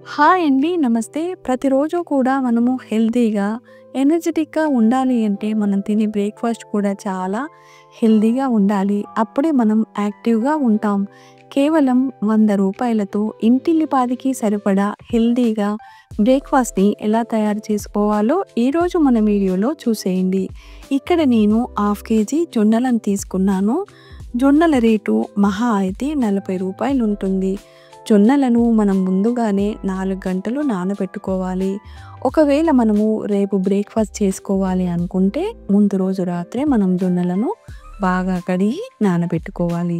Hi అండి. నమస్తే. ప్రతిరోజు కూడా మనము హెల్తీగా, ఎనర్జిటిక్‌గా ఉండాలి అంటే మనం తినే బ్రేక్‌ఫాస్ట్ కూడా చాలా హెల్తీగా ఉండాలి. అప్పుడే మనం యాక్టివ్‌గా ఉంటాం. కేవలం రూ. 100తో ఇంటిల్లిపాదికి సరిపడా హెల్తీగా బ్రేక్‌ఫాస్ట్‌ని ఎలా తయారు చేసుకోవాలో ఈరోజు మన వీడియోలో చూసేయండి. ఇక్కడ నేను హాఫ్ కేజీ జొన్నలను తీసుకున్నాను. జొన్నల రేటు మహా అయితే రూ. 40 ఉంటుంది. జొన్నలను మనం ముందుగానే 4 గంటలు నానబెట్టుకోవాలి. ఒకవేళ మనము రేపు బ్రేక్‌ఫాస్ట్ చేసుకోవాలి అనుకుంటే ముందు రోజు రాత్రే మనం జొన్నలను బాగా కడిగి నానబెట్టుకోవాలి.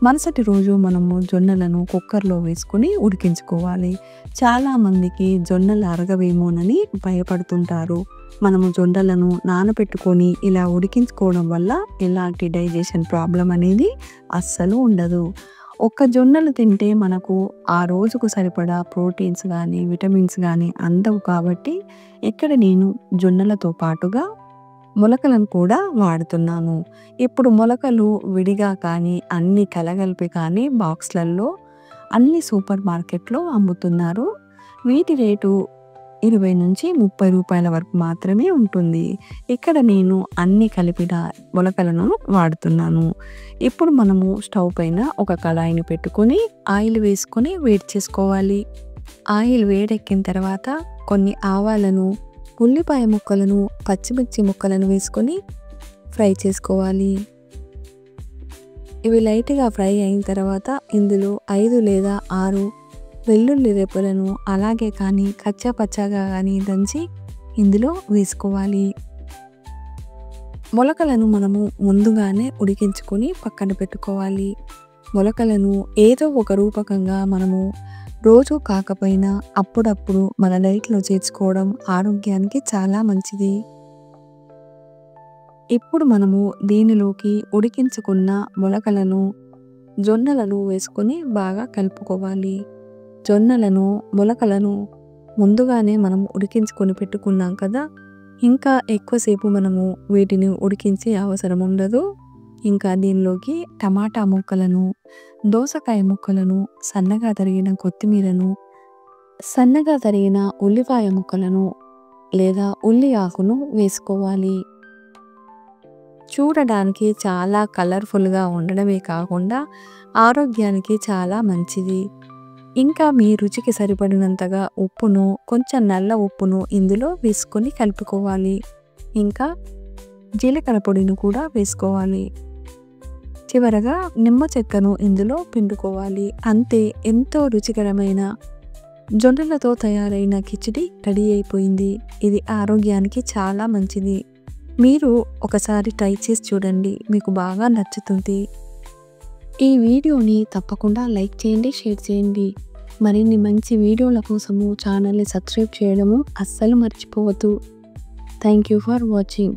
మరుసటి రోజు మనము జొన్నలను కుక్కర్‌లో వేసుకొని ఉడికించుకోవాలి. చాలామందికి జొన్నలు అరగవేమోనని భయపడుతుంటారు. మనము జొన్నలను నానబెట్టుకొని ఇలా ఉడికించుకోవడం వల్ల ఎలాంటి డైజెషన్ ప్రాబ్లమ్ అనేది అస్సలు ఉండదు. ఒక్క జొన్నలు తింటే మనకు ఆ రోజుకు సరిపడా ప్రోటీన్స్ గానీ, విటమిన్స్ గానీ అందవు కాబట్టి ఇక్కడ నేను జొన్నలతో పాటుగా మొలకలను కూడా వాడుతున్నాను. ఇప్పుడు మొలకలు విడిగా కానీ, అన్నీ కలగలిపి కానీ బాక్స్‌లల్లో అన్ని సూపర్ మార్కెట్‌లో అమ్ముతున్నారు. వీటి రేటు రూ. 20-30 వరకు మాత్రమే ఉంటుంది. ఇక్కడ నేను అన్నీ కలిపిన మొలకలను వాడుతున్నాను. ఇప్పుడు మనము స్టవ్ పైన ఒక కళాయిని పెట్టుకొని ఆయిల్ వేసుకొని వేడి చేసుకోవాలి. ఆయిల్ వేడెక్కిన తర్వాత కొన్ని ఆవాలను, ఉల్లిపాయ ముక్కలను, పచ్చిమిర్చి ముక్కలను వేసుకొని ఫ్రై చేసుకోవాలి. ఇవి లైట్‌గా ఫ్రై అయిన తర్వాత ఇందులో 5 లేదా 6 వెల్లుల్లి రెబ్బలను అలాగే కానీ కచ్చా పచ్చాగా కానీ దంచి ఇందులో వేసుకోవాలి. మొలకలను మనము ముందుగానే ఉడికించుకొని పక్కన పెట్టుకోవాలి. మొలకలను ఏదో ఒక రూపకంగా మనము రోజు కాకపోయినా అప్పుడప్పుడు మన డైట్‌లో చేర్చుకోవడం ఆరోగ్యానికి చాలా మంచిది. ఇప్పుడు మనము దీనిలోకి ఉడికించుకున్న మొలకలను, జొన్నలను వేసుకొని బాగా కలుపుకోవాలి. జొన్నలను, మొలకలను ముందుగానే మనం ఉడికించుకొని పెట్టుకున్నాం కదా! ఇంకా ఎక్కువసేపు మనము వీటిని ఉడికించే అవసరం ఉండదు. ఇంకా దీనిలోకి టమాటా ముక్కలను, దోసకాయ ముక్కలను, సన్నగా తరిగిన కొత్తిమీరను, సన్నగా తరిగిన ఉల్లిపాయ ముక్కలను లేదా ఉల్లి ఆకును వేసుకోవాలి. చూడడానికి చాలా కలర్‌ఫుల్‌గా ఉండడమే కాకుండా ఆరోగ్యానికి చాలా మంచిది. ఇంకా మీ రుచికి సరిపడినంతగా ఉప్పును, కొంచెం నల్ల ఉప్పును ఇందులో వేసుకొని కలుపుకోవాలి. ఇంకా జీలకర్ర పొడిని కూడా వేసుకోవాలి. చివరగా నిమ్మ చెక్కను ఇందులో పిండుకోవాలి. అంతే, ఎంతో రుచికరమైన జొన్నలతో తయారైన కిచిడి రెడీ అయిపోయింది. ఇది ఆరోగ్యానికి చాలా మంచిది. మీరు ఒకసారి ట్రై చేసి చూడండి. మీకు బాగా నచ్చుతుంది. ఈ వీడియోని తప్పకుండా లైక్ చేయండి, షేర్ చేయండి. మరిన్ని మంచి వీడియోల కోసము ఛానల్ని సబ్స్క్రైబ్ చేయడము అస్సలు మర్చిపోవద్దు. Thank you for watching.